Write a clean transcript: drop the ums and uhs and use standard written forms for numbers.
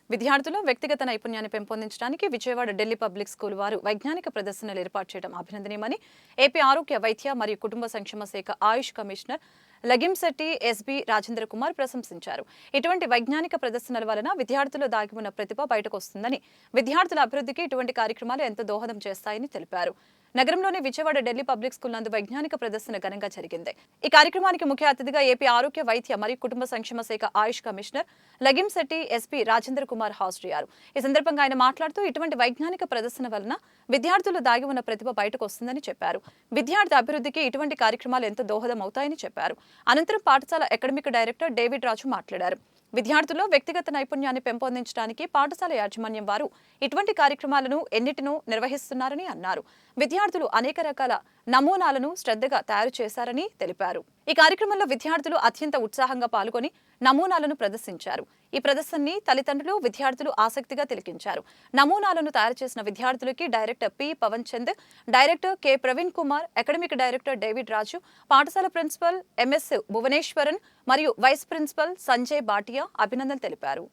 విద్యార్థులు వ్యక్తిగత నైపుణ్యాన్ని పెంపొందించడానికి విజయవాడ ఢిల్లీ పబ్లిక్ స్కూల్ వారు వైజ్ఞానిక ప్రదర్శనలు ఏర్పాటు చేయడం అభినందనీయమని ఏపీ ఆరోగ్య వైద్య మరియు కుటుంబ సంక్షేమ శాఖ ఆయుష్ కమిషనర్ లగింశెట్టి ఎస్బి రాజేంద్ర కుమార్ ప్రశంసించారు. ఇటువంటి వైజ్ఞానిక ప్రదర్శనల వలన విద్యార్థులు దాగి ఉన్న ప్రతిభ బయటకు వస్తుందని, విద్యార్థుల అభివృద్ధికి ఇటువంటి కార్యక్రమాలు ఎంతో దోహదం చేస్తాయని తెలిపారు. నగరంలోని విజయవాడ ఢిల్లీ పబ్లిక్ స్కూల్ నందు వైజ్ఞానిక ప్రదర్శన ఘనంగా జరిగింది. ఈ కార్యక్రమానికి ముఖ్య అతిథిగా ఏపీ ఆరోగ్య వైద్య మరియు కుటుంబ సంక్షేమ శాఖ ఆయుష్ కమిషనర్ లగింశెట్టి ఎస్పీ రాజేంద్ర కుమార్ హాజరయ్యారు. ఈ సందర్భంగా ఆయన మాట్లాడుతూ ఇటువంటి వైజ్ఞానిక ప్రదర్శన వలన విద్యార్థులు దాగి ఉన్న ప్రతిభ బయటకు వస్తుందని చెప్పారు. విద్యార్థి అభివృద్ధికి ఇటువంటి కార్యక్రమాలు ఎంతో దోహదం అవుతాయని చెప్పారు. అనంతరం పాఠశాల అకాడమిక్ డైరెక్టర్ డేవిడ్ రాజు మాట్లాడారు. విద్యార్థుల్లో వ్యక్తిగత నైపుణ్యాన్ని పెంపొందించడానికి పాఠశాల యాజమాన్యం వారు ఇటువంటి కార్యక్రమాలను ఎన్నిటినో నిర్వహిస్తున్నారని అన్నారు. విద్యార్థులు అనేక రకాల నమూనాలను శ్రద్ధగా తయారు చేశారని తెలిపారు. ఈ కార్యక్రమంలో విద్యార్థులు అత్యంత ఉత్సాహంగా పాల్గొని నమూనాలను ప్రదర్శించారు. ఈ ప్రదర్శనని తల్లిదండ్రులు, విద్యార్థులు ఆసక్తిగా తిలకించారు. నమూనాలను తయారు చేసిన విద్యార్థులకి director P Pavan Chand, director K Praveen Kumar, academic director David Raju, పాఠశాల ప్రిన్సిపల్ ఎంఎస్ భువనేశ్వరన్ మరియు వైస్ ప్రిన్సిపల్ సంజయ్ బాటియా అభినందనలు తెలిపారు.